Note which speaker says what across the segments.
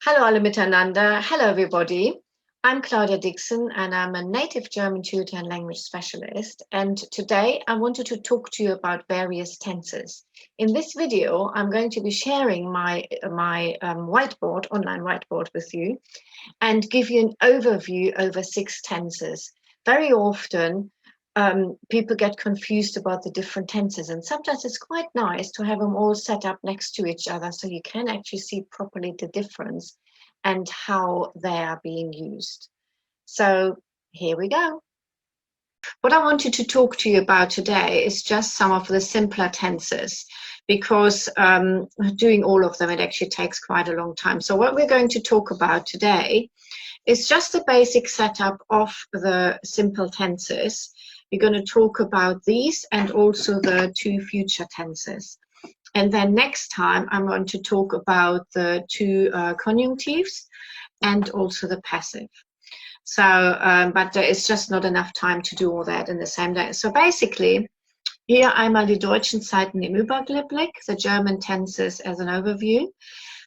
Speaker 1: Hallo alle miteinander. Hello everybody. I'm Claudia Dixon and I'm a native German tutor and language specialist. And today I wanted to talk to you about various tenses. In this video, I'm going to be sharing my whiteboard, online whiteboard with you and give you an overview over 6 tenses. Very often, people get confused about the different tenses, and sometimes it's quite nice to have them all set up next to each other so you can actually see properly the difference and how they are being used. So here we go. What I wanted to talk to you about today is just some of the simpler tenses, because doing all of them, it actually takes quite a long time. So what we're going to talk about today is just a basic setup of the simple tenses. We're going to talk about these and also the 2 future tenses. And then next time, I'm going to talk about the 2 conjunctives and also the passive. So, but there is just not enough time to do all that in the same day. So basically, hier einmal die deutschen Zeiten im Überblick, the German tenses as an overview.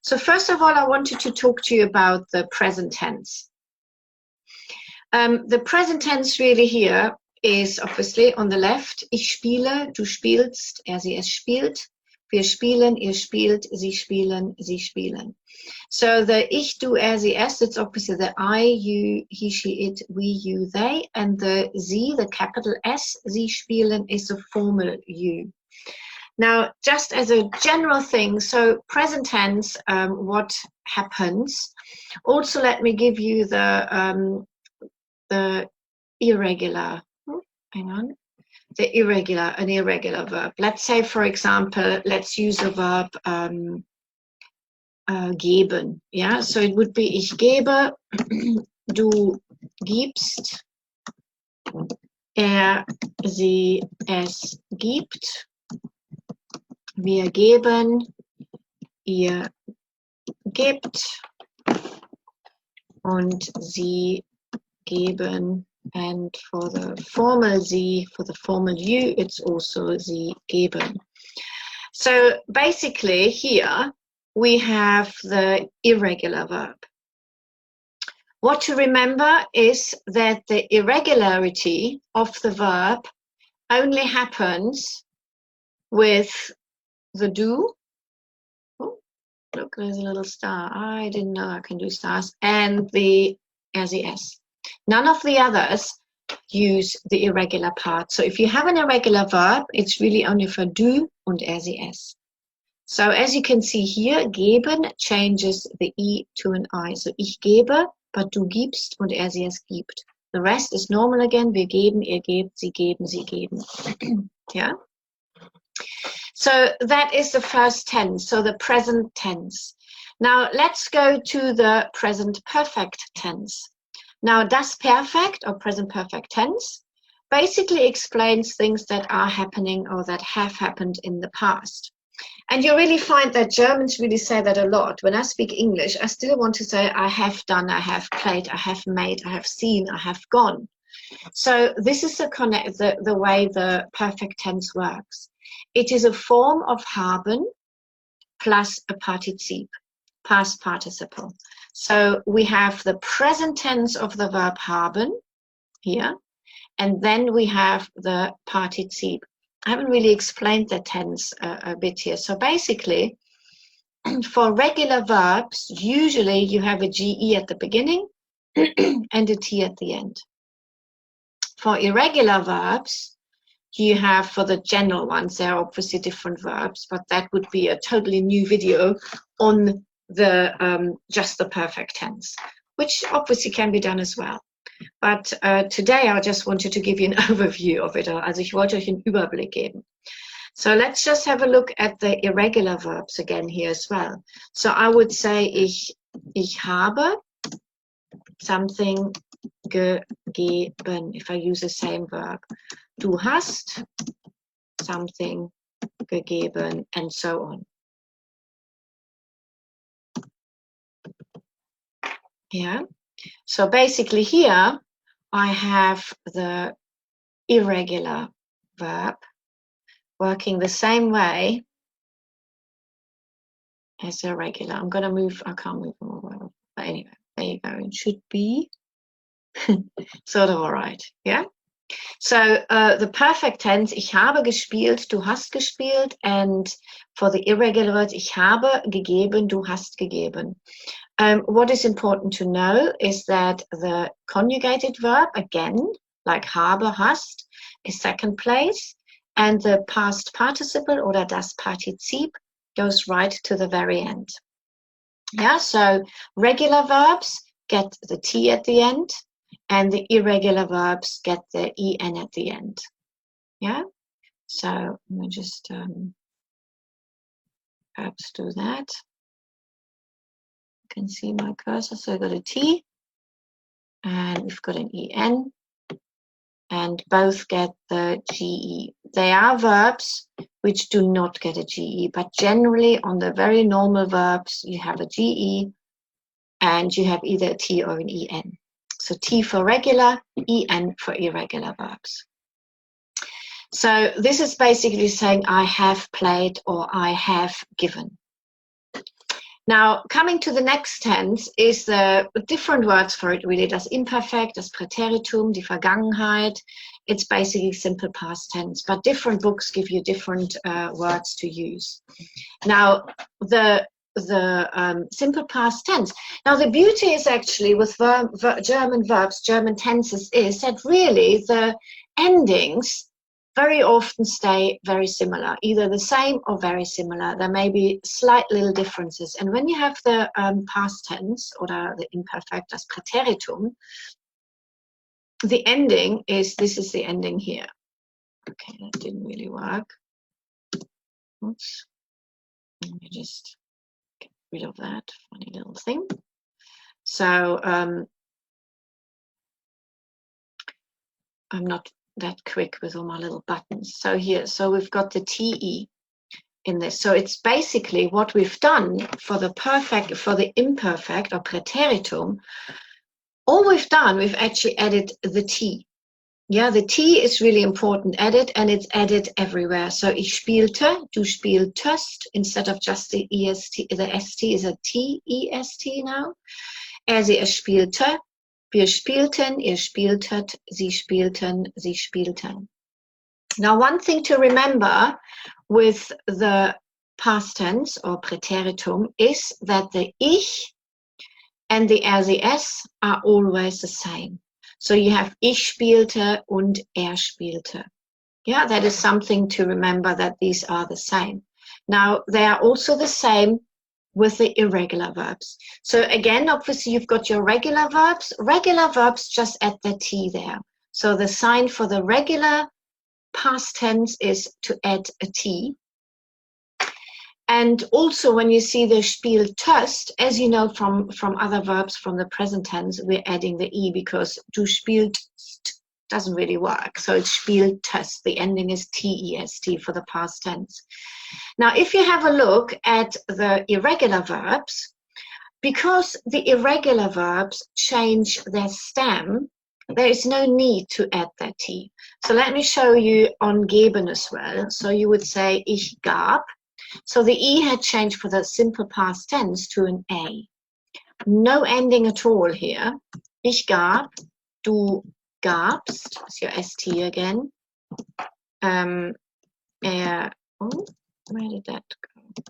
Speaker 1: So first of all, I wanted to talk to you about the present tense. The present tense really here is obviously on the left. Ich spiele, du spielst, er, sie, es spielt. Wir spielen, ihr spielt, sie spielen, sie spielen. So the ich, du, er, sie, es, it's obviously the I, you, he, she, it, we, you, they. And the sie, the capital S, sie spielen, is a formal you. Now, just as a general thing, so present tense, what happens? Also, let me give you the irregular, an irregular verb. Let's say, for example, let's use a verb geben. Yeah, so it would be ich gebe, du gibst, er, sie, es gibt, wir geben, ihr gebt und sie geben. And for the formal sie, for the formal you, it's also sie geben. So basically here we have the irregular verb. What to remember is that the irregularity of the verb only happens with the do. Oh, look, there's a little star. I didn't know I can do stars. And the SES. None of the others use the irregular part. So if you have an irregular verb, it's really only for do und SES. So as you can see here, geben changes the I to an I. So ich gebe, but du gibst und SES gibt. The rest is normal again. Wir geben, ihr gebt, sie geben, sie geben. Yeah. So that is the first tense, so the present tense. Now let's go to the present perfect tense. Now, das Perfekt or present perfect tense basically explains things that are happening or that have happened in the past. And you really find that Germans really say that a lot. When I speak English, I still want to say I have done, I have played, I have made, I have seen, I have gone. So this is the way the perfect tense works. It is a form of haben plus a partizip, past participle. So we have the present tense of the verb haben here, and then we have the partizip. I haven't really explained the tense a bit here. So basically, for regular verbs, usually you have a GE at the beginning and a T at the end. For irregular verbs, you have, for the general ones, there are obviously different verbs, but that would be a totally new video on the just the perfect tense, which obviously can be done as well. But today I just wanted to give you an overview of it. Also ich wollte euch einen Überblick geben. So let's just have a look at the irregular verbs again here as well. So I would say ich habe something gegeben, if I use the same verb. Du hast something gegeben, and so on. Yeah, so basically here I have the irregular verb working the same way as irregular. I'm going to move, I can't move them all, but anyway, there you go. It should be sort of all right, yeah? So the perfect tense, ich habe gespielt, du hast gespielt, and for the irregular words, ich habe gegeben, du hast gegeben. What is important to know is that the conjugated verb, again, like habe, hast, is second place, and the past participle oder das Partizip goes right to the very end. Yeah, so regular verbs get the T at the end, and the irregular verbs get the en at the end. Yeah, so let me just perhaps do that. You can see my cursor. So I've got a T, and we've got an en, and both get the GE. They are verbs which do not get a GE, but generally on the very normal verbs, you have a GE, and you have either a T or an en. So T for regular, en for irregular verbs. So this is basically saying I have played or I have given. Now, coming to the next tense is the different words for it really. Das Imperfekt, das Präteritum, die Vergangenheit. It's basically simple past tense, but different books give you different words to use. Now, the simple past tense. Now, the beauty is actually with German verbs, German tenses, is that really the endings very often stay very similar, either the same or very similar. There may be slight little differences. And when you have the past tense or the imperfect, das Präteritum, the ending is, this is the ending here. Okay, that didn't really work. Oops. Let me just get rid of that funny little thing. So I'm not that quick with all my little buttons. So here, so we've got the TE in this. So it's basically what we've done for the perfect, for the imperfect or Präteritum. All we've done, we've actually added the T. Yeah, the T is really important added, and it's added everywhere. So ich spielte, du spieltest, instead of just the EST, the ST is a TEST now. Sie spielte, wir spielten, ihr spieltet, sie spielten, sie spielten. Now, one thing to remember with the past tense or Präteritum is that the ich and the RCS are always the same. So you have ich spielte und spielte. Yeah, that is something to remember, that these are the same. Now, they are also the same with the irregular verbs. So again, obviously you've got your regular verbs. Regular verbs just add the T there. So the sign for the regular past tense is to add a T. And also when you see the spieltest, as you know from other verbs from the present tense, we're adding the E because du spielst doesn't really work. So it's spieltest. The ending is TEST for the past tense. Now, if you have a look at the irregular verbs, because the irregular verbs change their stem, there is no need to add that T. So let me show you on geben as well. So you would say ich gab. So the E had changed for the simple past tense to an A. No ending at all here. Ich gab, du gabst, it's your ST again. Oh, where did that go?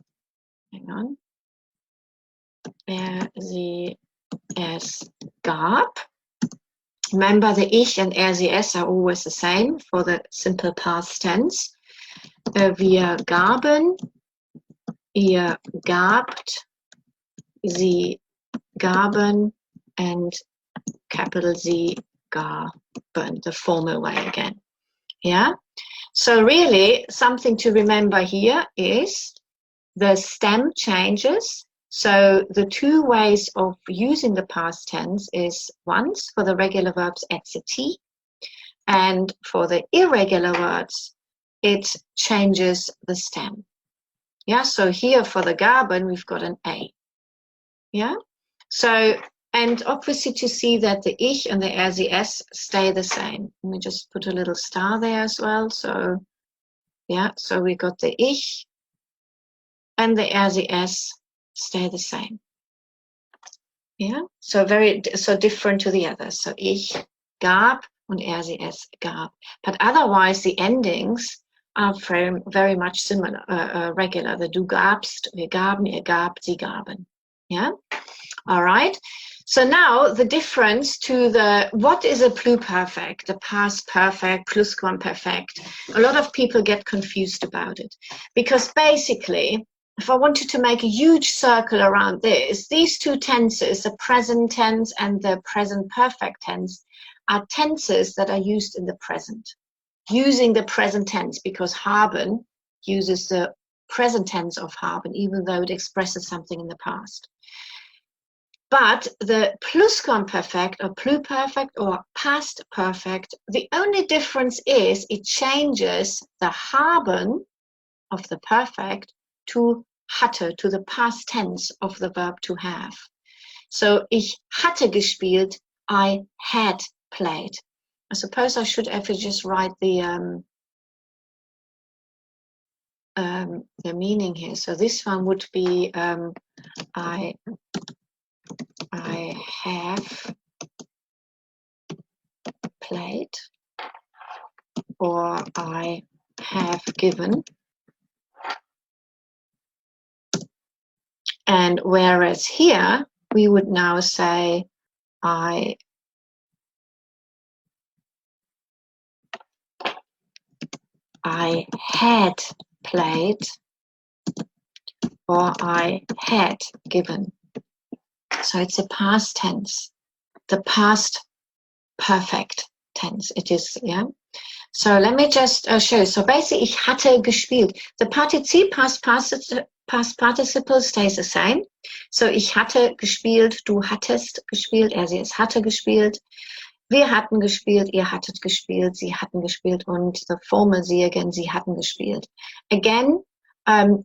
Speaker 1: Hang on. Sie, es gab. Remember, the ich and sie, es are always the same for the simple past tense. Wir gaben, ihr gabt, sie gaben, and capital Z gaben, the formal way again. Yeah? So really, something to remember here is the stem changes. So the two ways of using the past tense is once for the regular verbs adds a T, and for the irregular words it changes the stem. Yeah, so here for the gaben we've got an A. Yeah, so and obviously to see that the ich and the RCS stay the same. Let me just put a little star there as well. So yeah, so we got the ich and the RCS stay the same. Yeah, so different to the others. So ich gab und sie es gab. But otherwise, the endings are very much similar, regular. The du gabst, wir gaben, ihr gabt, sie gaben. Yeah, all right. So now the difference to what is a pluperfect, the past perfect, plusquamperfect. A lot of people get confused about it because basically, if I wanted to make a huge circle around this, these two tenses, the present tense and the present perfect tense, are tenses that are used in the present. Using the present tense because haben uses the present tense of haben, even though it expresses something in the past. But the plusquamperfect or pluperfect or past perfect, the only difference is it changes the haben of the perfect to hatte, to the past tense of the verb to have. So ich hatte gespielt, I had played. I suppose I should actually just write the meaning here. So this one would be I have played, or I have given. And whereas here we would now say I had played, or I had given. So it's a past tense, the past perfect tense. It is, yeah. So let me just show you. So basically, ich hatte gespielt. The partizip past participle stays the same. So ich hatte gespielt, du hattest gespielt, sie es hatte gespielt. Wir hatten gespielt, ihr hattet gespielt, sie hatten gespielt, und the formal sie again, sie hatten gespielt. Again,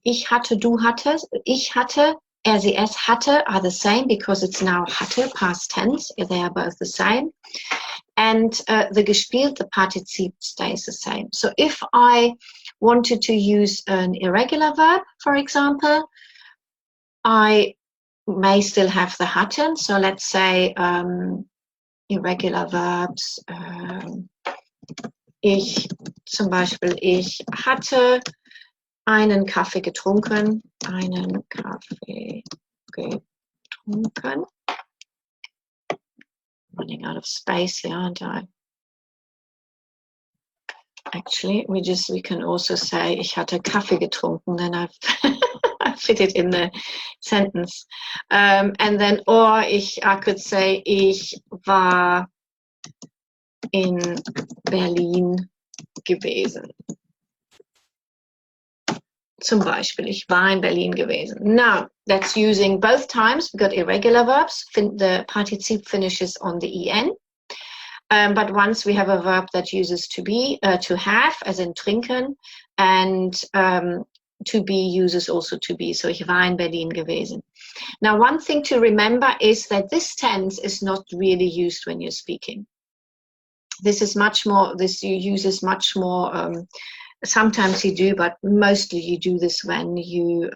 Speaker 1: ich hatte, du hattest, ich hatte, sie es hatte are the same because it's now hatte, past tense. They are both the same. And the gespielt, the partizip stays the same. So if I wanted to use an irregular verb, for example, I may still have the hatten. So let's say irregular verbs. Zum Beispiel, ich hatte einen Kaffee getrunken. Einen Kaffee getrunken. Running out of space here, aren't I? Actually, we can also say ich hatte Kaffee getrunken, then I've I fit it in the sentence. And then, or I could say ich war in Berlin gewesen. Zum Beispiel, ich war in Berlin gewesen. Now, that's using both times. We've got irregular verbs. The partizip finishes on the en. But once we have a verb that uses to be, to have, as in trinken, and to be uses also to be. So ich war in Berlin gewesen. Now, one thing to remember is that this tense is not really used when you're speaking. This is much more, uses much more, sometimes you do, but mostly you do this when you're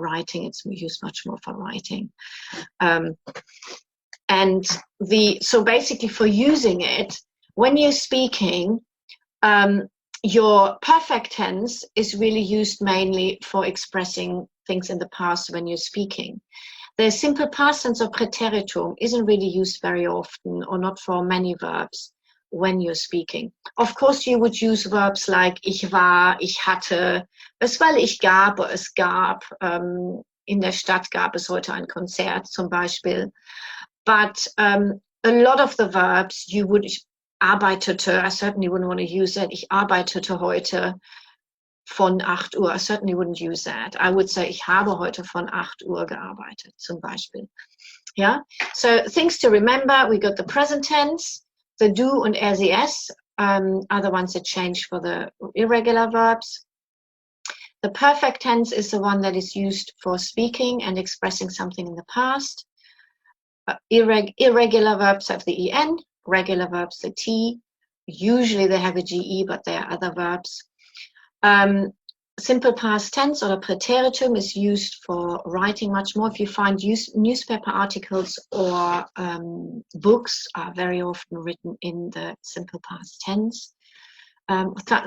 Speaker 1: writing. It's used much more for writing. And so basically for using it, when you're speaking, your perfect tense is really used mainly for expressing things in the past when you're speaking. The simple past tense or präteritum isn't really used very often, or not for many verbs, when you're speaking. Of course, you would use verbs like ich war, ich hatte, as well ich gab, oder es gab, in der Stadt gab es heute ein Konzert zum Beispiel. But a lot of the verbs you would, ich arbeitete, I certainly wouldn't want to use that. Ich arbeitete heute von 8 Uhr. I certainly wouldn't use that. I would say, ich habe heute von 8 Uhr gearbeitet, zum Beispiel. Yeah? So things to remember, we got the present tense, the do and ses are the ones that change for the irregular verbs. The perfect tense is the one that is used for speaking and expressing something in the past. Irregular verbs have the en, regular verbs the t. Usually they have a ge, but there are other verbs. simple past tense or the preteritum is used for writing much more. If you find newspaper articles or books are very often written in the simple past tense.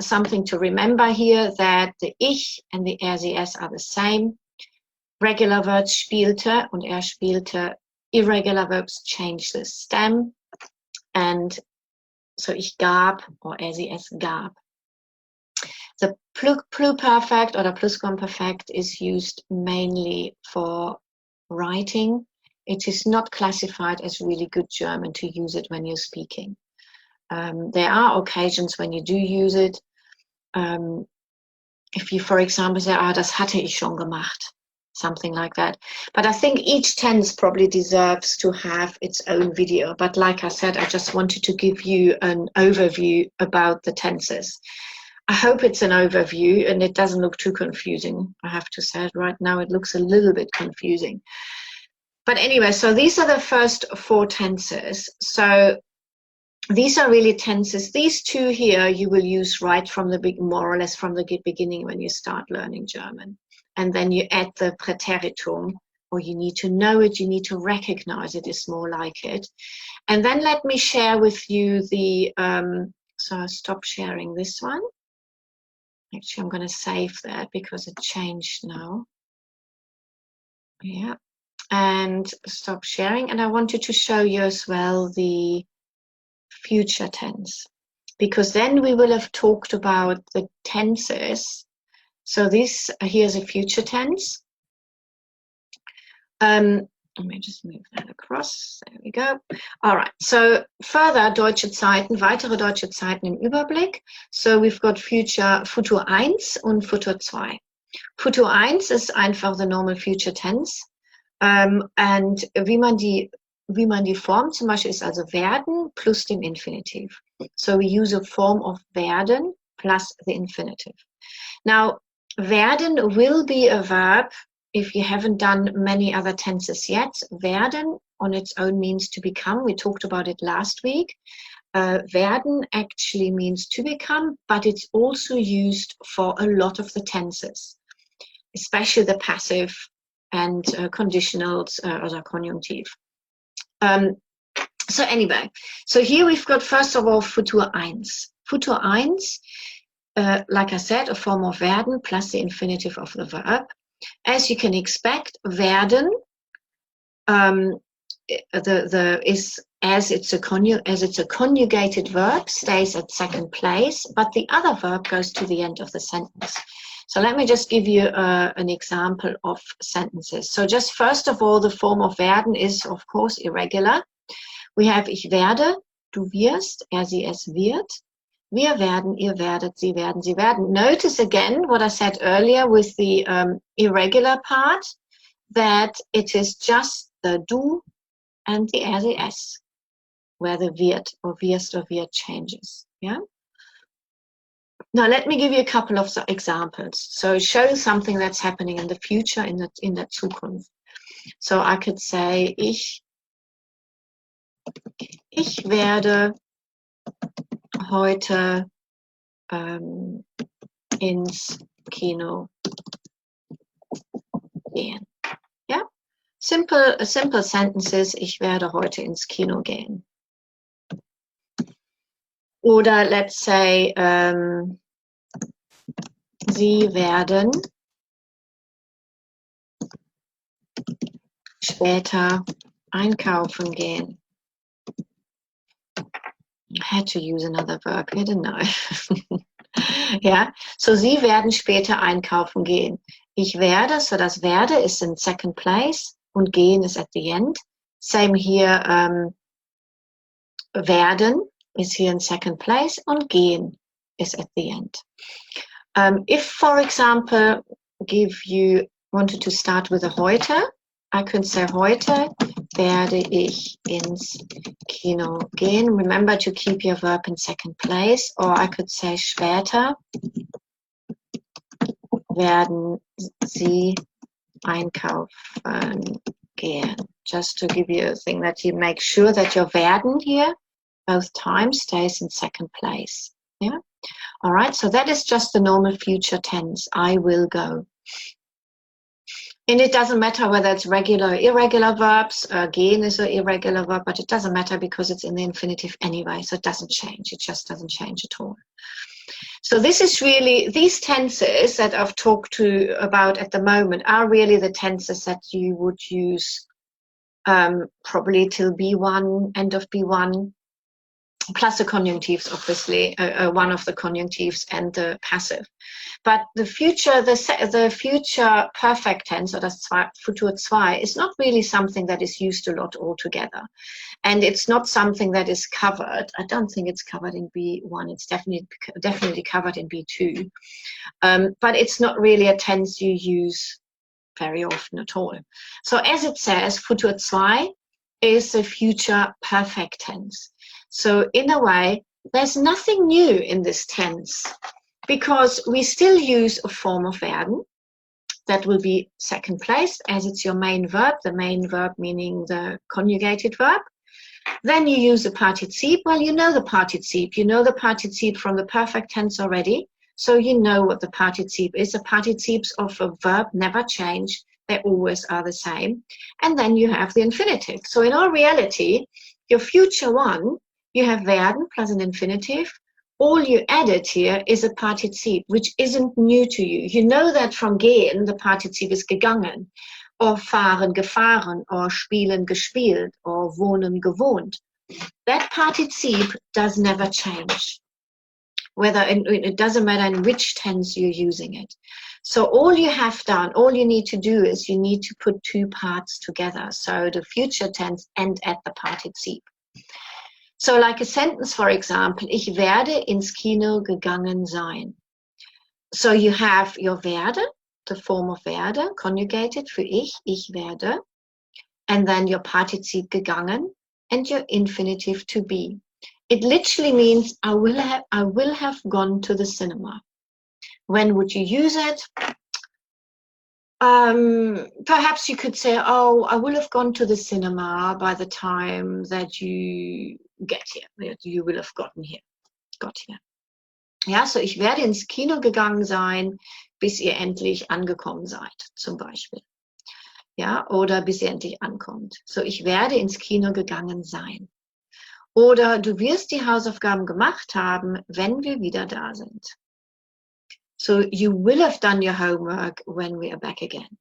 Speaker 1: Something to remember here, that the ich and the RCS are the same. Regular verbs spielte und spielte. Irregular verbs change the stem. And so ich gab or RCS gab. The pluperfect or the plusquamperfect is used mainly for writing. It is not classified as really good German to use it when you're speaking. There are occasions when you do use it. If you, for example, say, das hatte ich schon gemacht, something like that. But I think each tense probably deserves to have its own video. But like I said, I just wanted to give you an overview about the tenses. I hope it's an overview and it doesn't look too confusing. I have to say it right now, it looks a little bit confusing. But anyway, so these are the first 4 tenses. So these are really tenses. These 2 here you will use right from the more or less from the beginning when you start learning German. And then you add the preteritum, or you need to know it, you need to recognize it is more like it. And then let me share with you the, so I'll stop sharing this one. Actually, I'm going to save that because it changed now. Yeah, and stop sharing. And I wanted to show you as well the future tense, because then we will have talked about the tenses. So this, here's a future tense. Let me just move that across. There we go. All right. So further deutsche Zeiten, weitere deutsche Zeiten im Überblick. So we've got future, Futur 1 und Futur 2. Futur 1 ist einfach the normal future tense. And wie man die formt, zum Beispiel ist also werden plus dem Infinitiv. So we use a form of werden plus the infinitive. Now, werden will be a verb. If you haven't done many other tenses yet, werden on its own means to become. We talked about it last week. Werden actually means to become, but it's also used for a lot of the tenses, especially the passive and conditionals or conjunctive. So anyway, so here we've got first of all Futur 1. Futur 1, like I said, a form of werden plus the infinitive of the verb. As you can expect, werden as it's a conjugated verb, stays at second place, but the other verb goes to the end of the sentence. So let me just give you an example of sentences. So just first of all, the form of werden is of course irregular. We have ich werde, du wirst, sie es wird. Wir werden, ihr werdet, sie werden, sie werden. Notice again what I said earlier with the irregular part, that it is just the du and the RCS, where the wird or wirst or wird changes. Yeah. Now let me give you a couple of examples. So show something that's happening in the future, in the Zukunft. So I could say ich werde heute ins Kino gehen. Yeah? Simple sentences, ich werde heute ins Kino gehen. Oder let's say, Sie werden später einkaufen gehen. I had to use another verb here, didn't I? Yeah, so Sie werden später einkaufen gehen. Ich werde, so das werde is in second place und gehen is at the end. Same here, werden is here in second place und gehen is at the end. If, for example, wanted to start with a heute, I could say heute werde ich ins Kino gehen. Remember to keep your verb in second place. Or I could say später werden Sie einkaufen gehen. Just to give you a thing that you make sure that your werden here both times stays in second place. Yeah. All right, so that is just the normal future tense. I will go. And it doesn't matter whether it's regular or irregular verbs. Gehen is an irregular verb, but it doesn't matter because it's in the infinitive anyway, so it doesn't change. It just doesn't change at all. So this is really, these tenses that I've talked about at the moment are really the tenses that you would use probably till B1, end of B1, plus the conjunctives, obviously, one of the conjunctives and the passive. But the future perfect tense, or das Futur 2, is not really something that is used a lot altogether. And it's not something that is covered. I don't think it's covered in B1. It's definitely covered in B2. But it's not really a tense you use very often at all. So as it says, Futur 2 is the future perfect tense. So in a way, there's nothing new in this tense because we still use a form of werden that will be second place as it's your main verb, the main verb meaning the conjugated verb. Then you use a partizip. Well, you know the partizip. You know the partizip from the perfect tense already. So you know what the partizip is. The particips of a verb never change. They always are the same. And then you have the infinitive. So in all reality, your future one, you have werden plus an infinitive. All you added here is a partizip, which isn't new to you. You know that from gehen, the partizip is gegangen, or fahren, gefahren, or spielen, gespielt, or wohnen, gewohnt. That partizip does never change. It doesn't matter in which tense you're using it. So all you have done, all you need to do is you need to put two parts together. So the future tense and add the partizip. So like a sentence, for example, ich werde ins Kino gegangen sein. So you have your werde, the form of werde, conjugated für ich werde, and then your partizip gegangen and your infinitive to be. It literally means I will have gone to the cinema. When would you use it? Perhaps you could say, oh, I will have gone to the cinema by the time that you get here, that you will have got here. Ja, so ich werde ins Kino gegangen sein, bis ihr endlich angekommen seid, zum Beispiel. Ja, oder bis ihr endlich ankommt. So, ich werde ins Kino gegangen sein. Oder du wirst die Hausaufgaben gemacht haben, wenn wir wieder da sind. So, you will have done your homework when we are back again.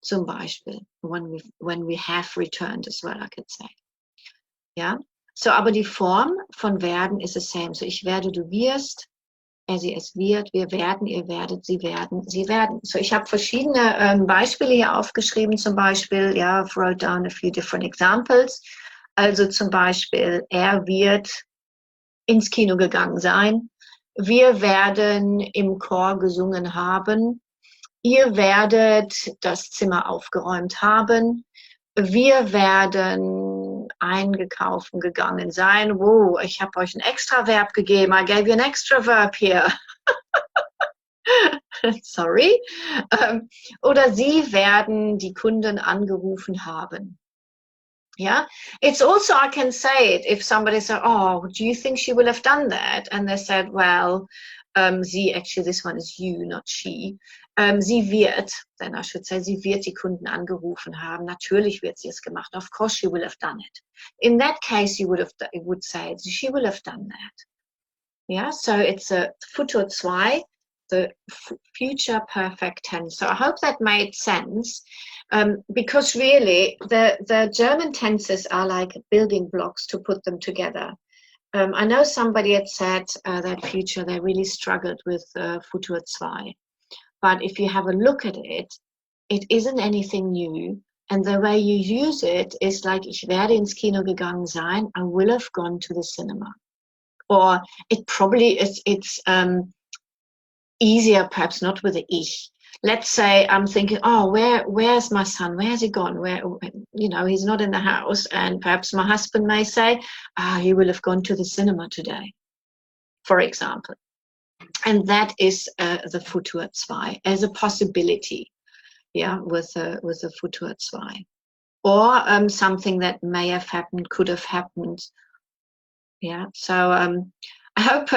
Speaker 1: Zum Beispiel, when we have returned as well, I could say. Ja, so, aber die Form von werden ist the same. So, ich werde, du wirst, es wird, wir werden, ihr werdet, sie werden, sie werden. So, ich habe verschiedene Beispiele hier aufgeschrieben, zum Beispiel, ja, I've wrote down a few different examples. Also zum Beispiel, er wird ins Kino gegangen sein. Wir werden im Chor gesungen haben. Ihr werdet das Zimmer aufgeräumt haben. Wir werden eingekauft gegangen sein. Wow, ich habe euch ein extra Verb gegeben. I gave you an extra verb here. Sorry. Oder sie werden die Kunden angerufen haben. Yeah, it's also, I can say it if somebody said, oh, do you think she will have done that? And they said, well, sie, actually this one is you, not she. Sie wird, then I should say, sie wird die Kunden angerufen haben. Natürlich wird sie es gemacht. Of course she will have done it. In that case, you would say, she will have done that. Yeah, so it's a Futur 2, the future perfect tense. So I hope that made sense. Because really, the German tenses are like building blocks to put them together. I know somebody had said that future, they really struggled with Futur 2. But if you have a look at it, it isn't anything new. And the way you use it is like, ich werde ins Kino gegangen sein, I will have gone to the cinema. Or it probably is, it's easier, perhaps not with the ich. Let's say I'm thinking, oh, where's my son? Where has he gone? Where, he's not in the house. And perhaps my husband may say, he will have gone to the cinema today, for example. And that is the Futur 2 as a possibility, yeah, with a Futur 2. Or something that may have happened, could have happened. Yeah, so I hope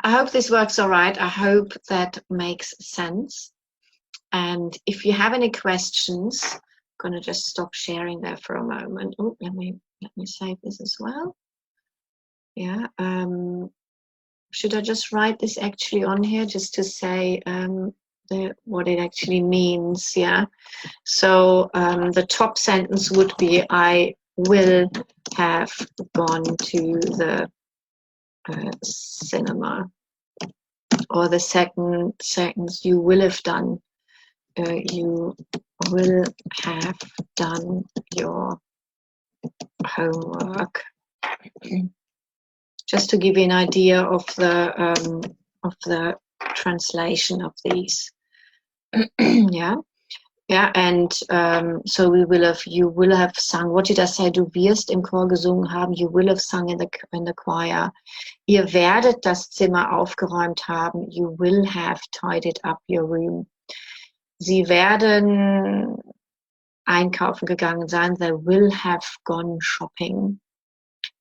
Speaker 1: I hope this works all right. I hope that makes sense. And if you have any questions, I'm going to just stop sharing there for a moment. Oh, let me save this as well. Yeah. Should I just write this actually on here just to say what it actually means? Yeah. So the top sentence would be, I will have gone to the cinema. Or the second sentence, you will have done. You will have done your homework. Just to give you an idea of the translation of these. Yeah. Ja, and so you will have sung. What did I say? Du wirst im Chor gesungen haben. You will have sung in the choir. Ihr werdet das Zimmer aufgeräumt haben. You will have tidied up your room. Sie werden einkaufen gegangen sein. They will have gone shopping.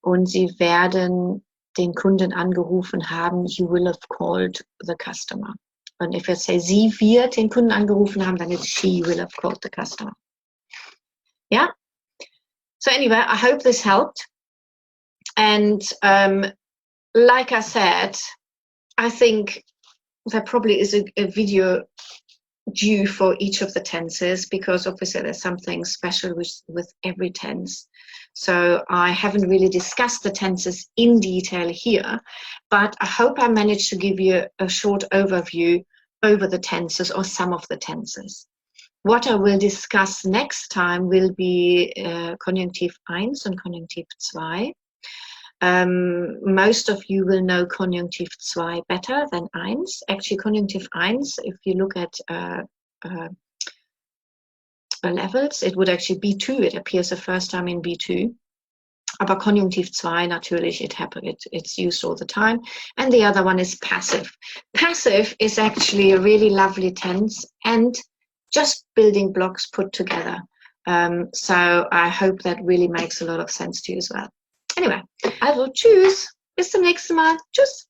Speaker 1: Und sie werden den Kunden angerufen haben. You will have called the customer. And if I say, sie wird den Kunden angerufen haben, then it's she will have called the customer. Yeah? So anyway, I hope this helped. And like I said, I think there probably is a video due for each of the tenses, because obviously there's something special with every tense. So I haven't really discussed the tenses in detail here, but I hope I managed to give you a short overview over the tenses, or some of the tenses. What I will discuss next time will be Konjunktiv 1 and Konjunktiv 2. Most of you will know Konjunktiv 2 better than 1. Actually, Konjunktiv 1, if you look at levels, it would actually be B2. It appears the first time in B2. Aber Konjunktiv 2, natürlich, it's used all the time. And the other one is passive. Passive is actually a really lovely tense and just building blocks put together. So I hope that really makes a lot of sense to you as well. Anyway, also tschüss. Bis zum nächsten Mal. Tschüss.